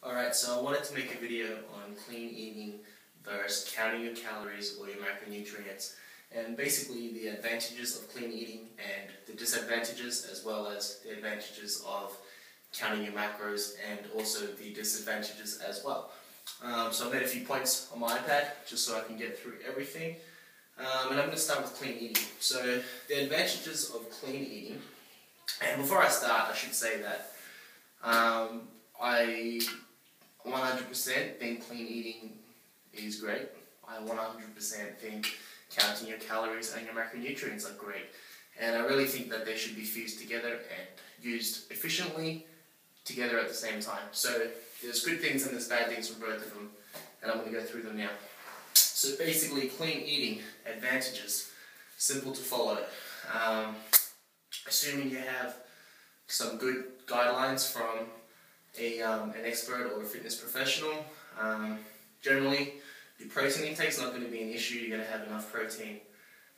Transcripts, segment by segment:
Alright, so I wanted to make a video on clean eating versus counting your calories or your macronutrients, and basically the advantages of clean eating and the disadvantages, as well as the advantages of counting your macros and also the disadvantages as well. So I made a few points on my iPad just so I can get through everything, and I'm going to start with clean eating. So the advantages of clean eating, and before I start I should say that I 100% think clean eating is great. I 100% think counting your calories and your macronutrients are great. And I really think that they should be fused together and used efficiently together at the same time. So there's good things and there's bad things from both of them, and I'm going to go through them now. So basically, clean eating advantages, simple to follow. Assuming you have some good guidelines from an expert or a fitness professional, generally your protein intake is not going to be an issue. You're going to have enough protein,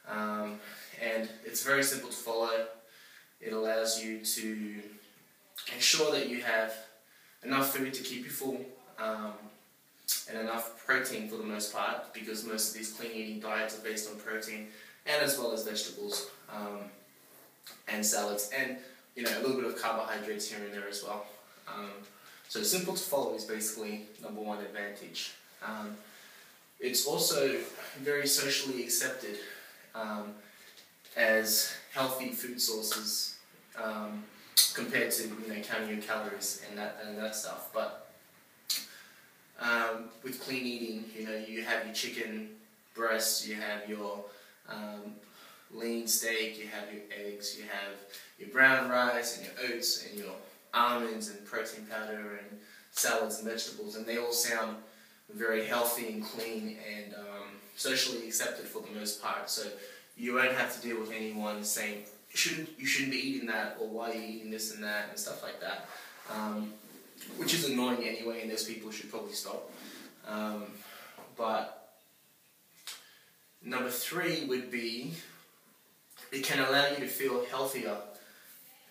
and it's very simple to follow. It allows you to ensure that you have enough food to keep you full, and enough protein for the most part, because most of these clean eating diets are based on protein, and as well as vegetables and salads, and a little bit of carbohydrates here and there as well. So simple to follow is basically number one advantage. It's also very socially accepted as healthy food sources compared to counting your calories and that stuff. But with clean eating, you have your chicken breasts, you have your lean steak, you have your eggs, you have your brown rice and your oats and your almonds and protein powder and salads and vegetables, and they all sound very healthy and clean and socially accepted for the most part. So you won't have to deal with anyone saying you shouldn't be eating that, or why are you eating this and that and stuff like that, which is annoying anyway, and those people should probably stop. But number three would be, it can allow you to feel healthier,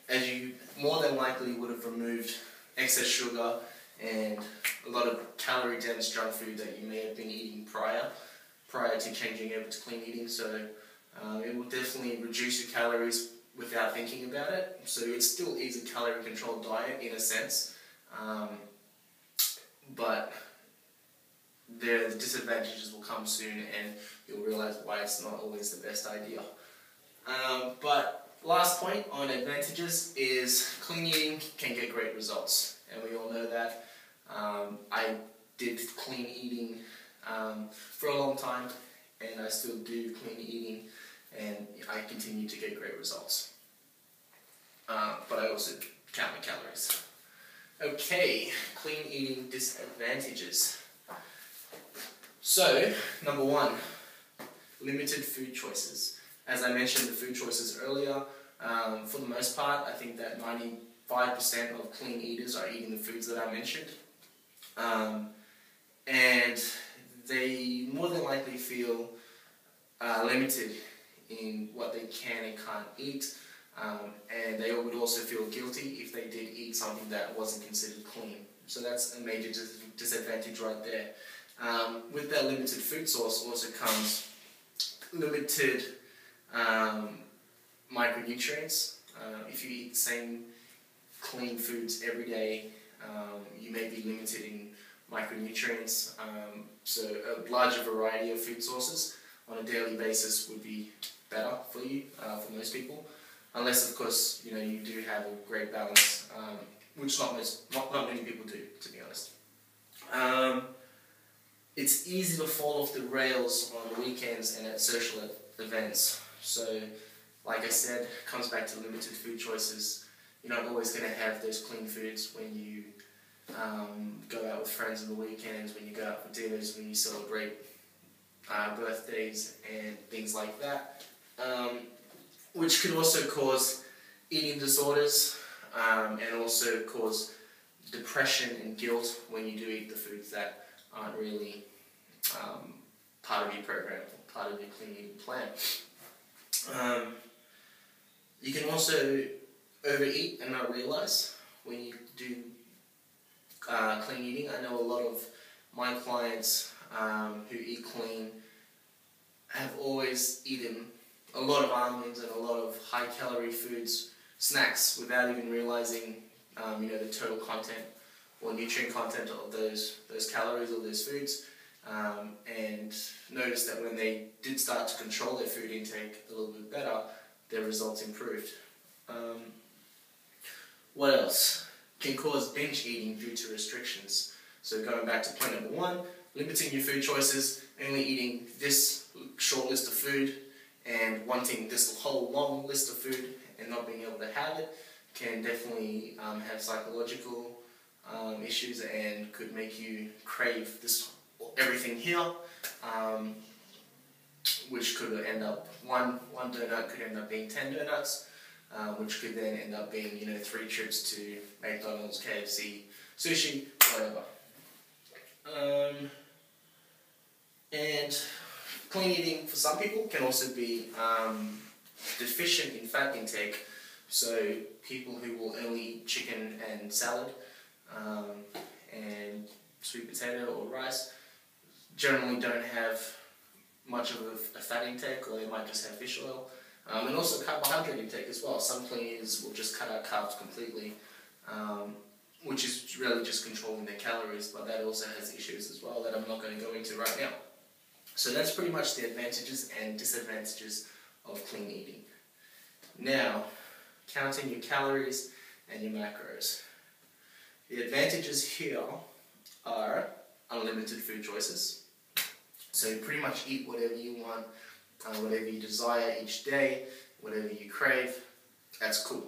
as you more than likely would have removed excess sugar and a lot of calorie-dense junk food that you may have been eating prior to changing over to clean eating. So it will definitely reduce your calories without thinking about it. So it still is a calorie-controlled diet in a sense, but the disadvantages will come soon, and you'll realize why it's not always the best idea. But last point on advantages is clean eating can get great results, and we all know that. I did clean eating for a long time, and I still do clean eating, and I continue to get great results. But I also count my calories. Okay, clean eating disadvantages. So, number one, limited food choices. As I mentioned the food choices earlier, for the most part, I think that 95% of clean eaters are eating the foods that I mentioned. And they more than likely feel limited in what they can and can't eat, and they would also feel guilty if they did eat something that wasn't considered clean. So that's a major disadvantage right there. With that limited food source also comes limited micronutrients. If you eat the same clean foods every day, you may be limited in micronutrients. So a larger variety of food sources on a daily basis would be better for you, for most people, unless of course you do have a great balance, which not many people do, to be honest. It's easy to fall off the rails on weekends and at social events. So, like I said, it comes back to limited food choices. You're not always going to have those clean foods when you go out with friends on the weekends, when you go out for dinners, when you celebrate birthdays and things like that, which could also cause eating disorders, and also cause depression and guilt when you do eat the foods that aren't really part of your program, part of your clean eating plan. You can also overeat and not realize when you do clean eating. I know a lot of my clients who eat clean have always eaten a lot of almonds and a lot of high-calorie foods, snacks, without even realizing the total content or nutrient content of those calories or those foods, and noticed that when they did start to control their food intake a little bit better, their results improved. What else can cause binge eating due to restrictions? So going back to point number 1, limiting your food choices, only eating this short list of food and wanting this whole long list of food and not being able to have it can definitely have psychological issues and could make you crave everything here, which could end up, one donut could end up being 10 donuts, which could then end up being 3 trips to McDonald's, KFC, sushi, whatever. And clean eating for some people can also be deficient in fat intake. So people who will only eat chicken and salad and sweet potato or rice generally don't have much of a fat intake, or they might just have fish oil. And also carbohydrate intake as well. Some clean eaters will just cut out carbs completely, which is really just controlling their calories, but that also has issues as well that I'm not going to go into right now. So that's pretty much the advantages and disadvantages of clean eating. Now, counting your calories and your macros. The advantages here are unlimited food choices. So you pretty much eat whatever you want, whatever you desire each day, whatever you crave. That's cool,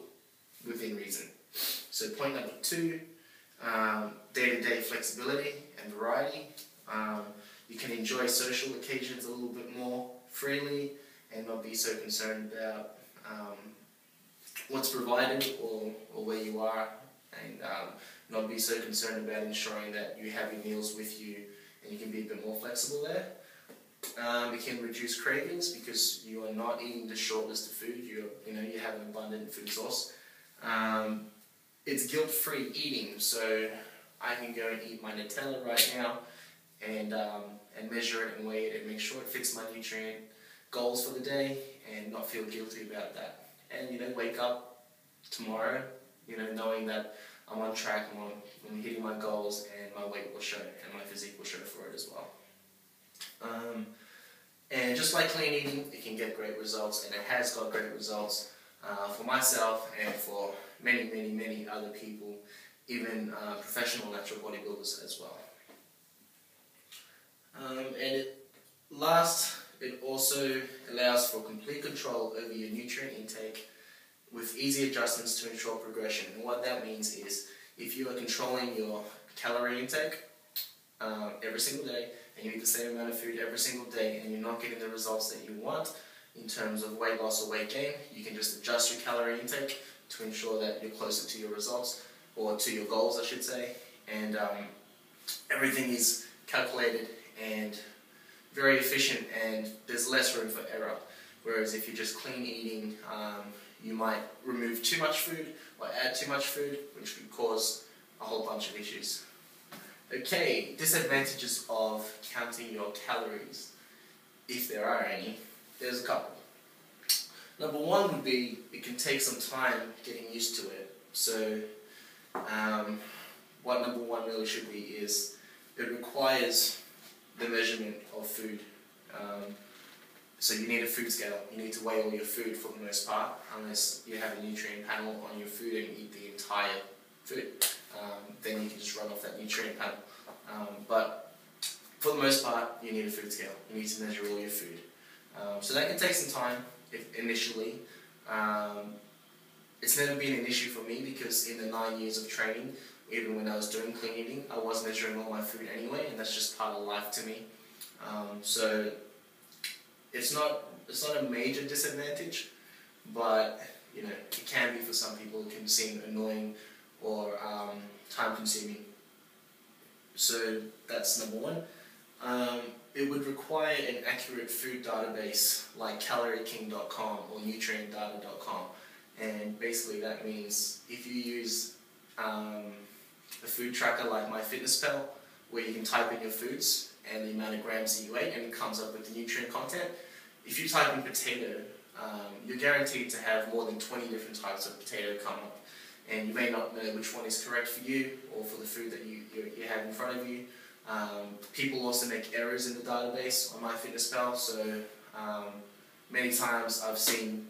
within reason. So point number 2, day-to-day flexibility and variety. You can enjoy social occasions a little bit more freely and not be so concerned about what's provided or where you are, and not be so concerned about ensuring that you have your meals with you, and you can be a bit more flexible there. It can reduce cravings because you are not eating the short list of food. You have an abundant food source. It's guilt-free eating, so I can go and eat my Nutella right now and measure it and weigh it and make sure it fits my nutrient goals for the day and not feel guilty about that. And wake up tomorrow, knowing that I'm on track, I'm hitting my goals, and my weight will show and my physique will show for it as well. And just like clean eating, it can get great results, and it has got great results for myself and for many, many, many other people, even professional natural bodybuilders as well. It also allows for complete control over your nutrient intake with easy adjustments to ensure progression. And what that means is, if you are controlling your calorie intake every single day, and you eat the same amount of food every single day, and you're not getting the results that you want in terms of weight loss or weight gain, you can just adjust your calorie intake to ensure that you're closer to your results, or to your goals I should say, and everything is calculated and very efficient, and there's less room for error. Whereas if you're just clean eating, you might remove too much food or add too much food, which could cause a whole bunch of issues. Okay, disadvantages of counting your calories, if there are any. There's a couple. Number 1 would be, it can take some time getting used to it. So what number 1 really should be is, it requires the measurement of food. So you need a food scale. You need to weigh all your food for the most part, unless you have a nutrient panel on your food and you eat the entire food. Then you can just run off that nutrient panel. But for the most part, you need a food scale. You need to measure all your food. So that can take some time initially. It's never been an issue for me, because in the 9 years of training, even when I was doing clean eating, I was measuring all my food anyway, and that's just part of life to me. So it's not a major disadvantage, but it can be for some people. It can seem annoying or time consuming. So that's number 1. It would require an accurate food database like calorieking.com or nutrientdata.com, and basically that means if you use a food tracker like MyFitnessPal, where you can type in your foods and the amount of grams that you ate, and it comes up with the nutrient content. If you type in potato, you're guaranteed to have more than 20 different types of potato come up, and you may not know which one is correct for you or for the food that you have in front of you. People also make errors in the database on MyFitnessPal, so many times I've seen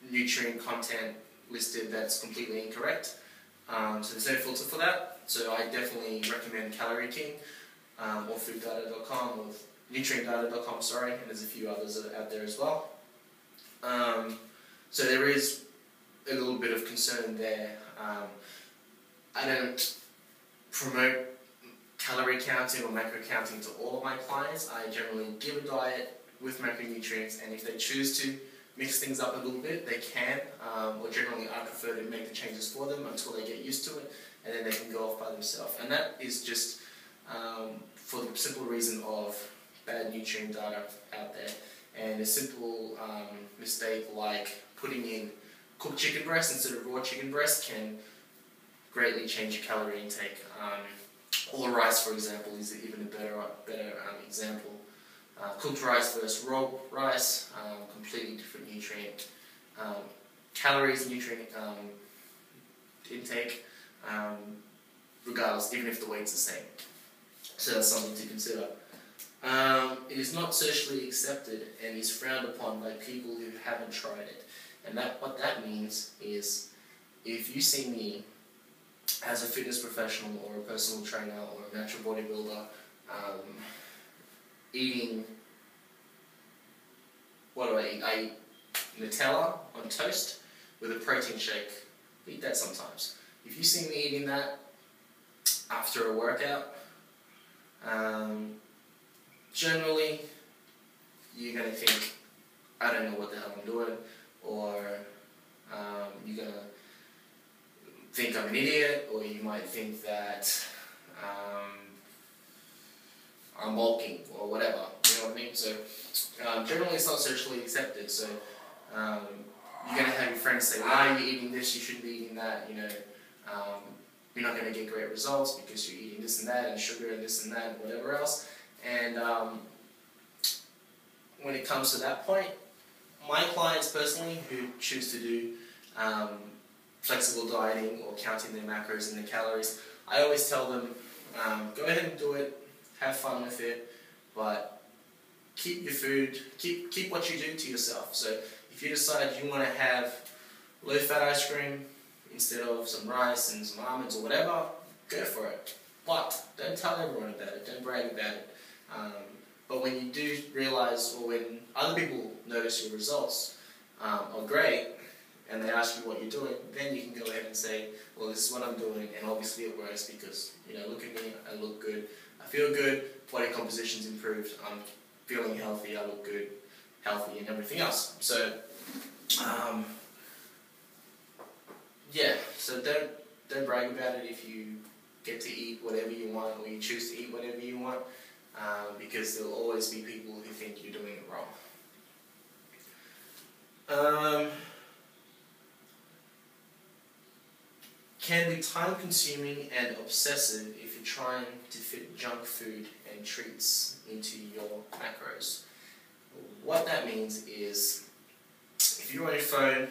nutrient content listed that's completely incorrect. So there's no filter for that. So I definitely recommend Calorie King or fooddata.com or nutrientdata.com, sorry, and there's a few others out there as well. So there is a little bit of concern there. I don't promote calorie counting or macro counting to all of my clients. I generally give a diet with macronutrients, and if they choose to mix things up a little bit, they can, or generally I prefer to make the changes for them until they get used to it, and then they can go off by themselves. And that is just for the simple reason of bad nutrient data out there, and a simple mistake like putting in cooked chicken breast instead of raw chicken breast can greatly change your calorie intake. Or rice, for example, is even a better example. Cooked rice versus raw rice, completely different nutrient calories, nutrient intake, regardless, even if the weight's the same. So that's something to consider. It is not socially accepted and is frowned upon by people who haven't tried it. And what that means is, if you see me as a fitness professional or a personal trainer or a natural bodybuilder eating, what do I eat? I eat Nutella on toast with a protein shake. I eat that sometimes. If you see me eating that after a workout, generally you're going to think, I don't know what the hell I'm doing, or you're going to think I'm an idiot, or you might think that I'm bulking or whatever, you know what I mean? So generally it's not socially accepted, so you're going to have your friends say, why are you eating this, you shouldn't be eating that, you know, you're not going to get great results because you're eating this and that and sugar and this and that and whatever else. And when it comes to that point, my clients personally who choose to do flexible dieting or counting their macros and their calories, I always tell them, go ahead and do it, have fun with it, but keep your food, keep what you do to yourself. So if you decide you want to have low-fat ice cream instead of some rice and some almonds or whatever, go for it. But don't tell everyone about it, don't brag about it. But when you do realize, or when other people notice your results are great, and they ask you what you're doing, then you can go ahead and say, well, this is what I'm doing, and obviously it works because, you know, look at me, I look good, I feel good, body composition's improved, I'm feeling healthy, I look good, healthy, and everything else. So, yeah, so don't brag about it if you get to eat whatever you want, or you choose to eat whatever you want, because there'll always be people who think you're doing it wrong. Can be time-consuming and obsessive if you're trying to fit junk food and treats into your macros. What that means is, if you're on your phone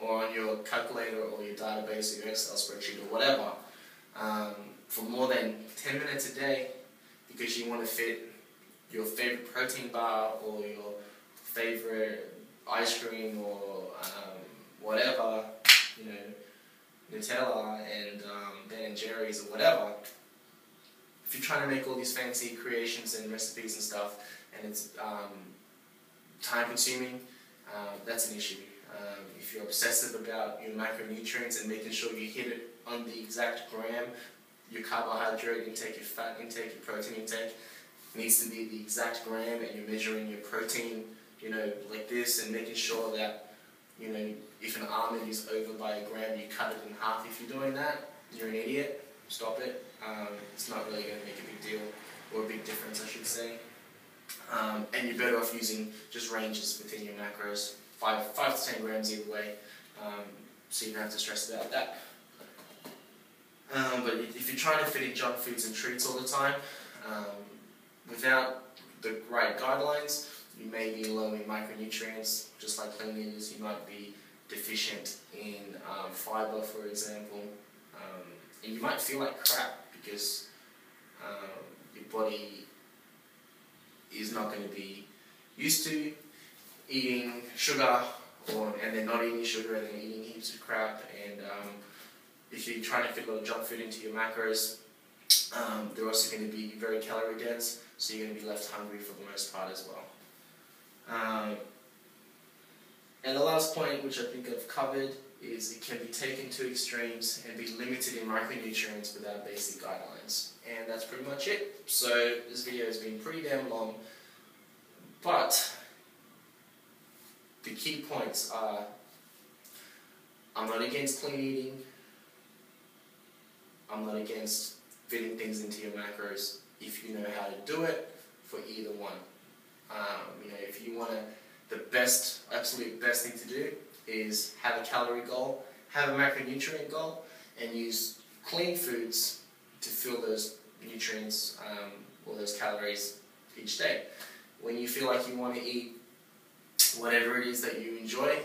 or on your calculator or your database or your Excel spreadsheet or whatever, for more than 10 minutes a day, because you want to fit your favorite protein bar or your favorite ice cream or whatever, you know, Nutella and Ben & Jerry's or whatever, if you're trying to make all these fancy creations and recipes and stuff, and it's time consuming, that's an issue. If you're obsessive about your macronutrients and making sure you hit it on the exact gram, your carbohydrate intake, your fat intake, your protein intake needs to be the exact gram, and you're measuring your protein, you know, like this, and making sure that, you know, if an almond is over by a gram, you cut it in half. If you're doing that, you're an idiot. Stop it. It's not really going to make a big deal, or a big difference, I should say. And you're better off using just ranges within your macros, 5 to 10 grams either way, so you don't have to stress about that. But if you're trying to fit in junk foods and treats all the time, without the right guidelines, you may be low in micronutrients. Just like clean eaters, you might be deficient in fiber, for example, and you might feel like crap because your body is not going to be used to eating sugar, and then not eating sugar and then eating heaps of crap. And if you're trying to fit a lot of junk food into your macros, they're also going to be very calorie dense, so you're going to be left hungry for the most part as well. And the last point, which I think I've covered, is it can be taken to extremes and be limited in micronutrients without basic guidelines. And that's pretty much it. So this video has been pretty damn long, but the key points are: I'm not against clean eating. I'm not against fitting things into your macros if you know how to do it for either one. If you want the absolute best thing to do is have a calorie goal, have a macronutrient goal, and use clean foods to fill those nutrients or those calories each day. When you feel like you want to eat whatever it is that you enjoy,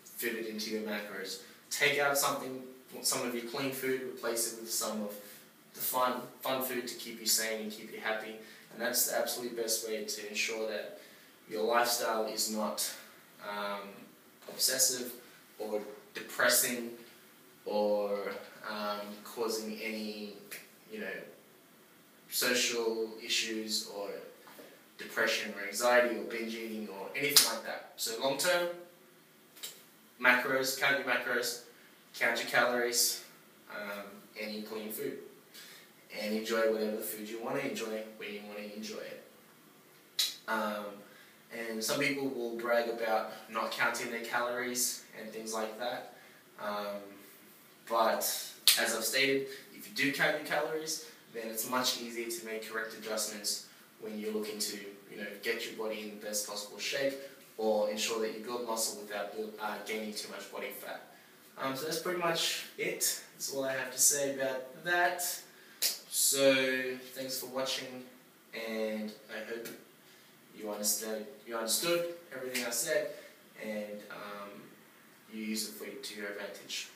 fit it into your macros. Take out some of your clean food, replace it with some of the fun food to keep you sane and keep you happy. And that's the absolute best way to ensure that your lifestyle is not obsessive or depressing or causing any, social issues or depression or anxiety or binge eating or anything like that. So long term, macros, count your macros, count your calories, and eat clean food. And enjoy whatever food you want to enjoy when you want to enjoy it. And some people will brag about not counting their calories and things like that. But as I've stated, if you do count your calories, then it's much easier to make correct adjustments when you're looking to, get your body in the best possible shape or ensure that you build muscle without gaining too much body fat. So that's pretty much it. That's all I have to say about that. So thanks for watching, and I hope you understood everything I said, and you use it to your advantage.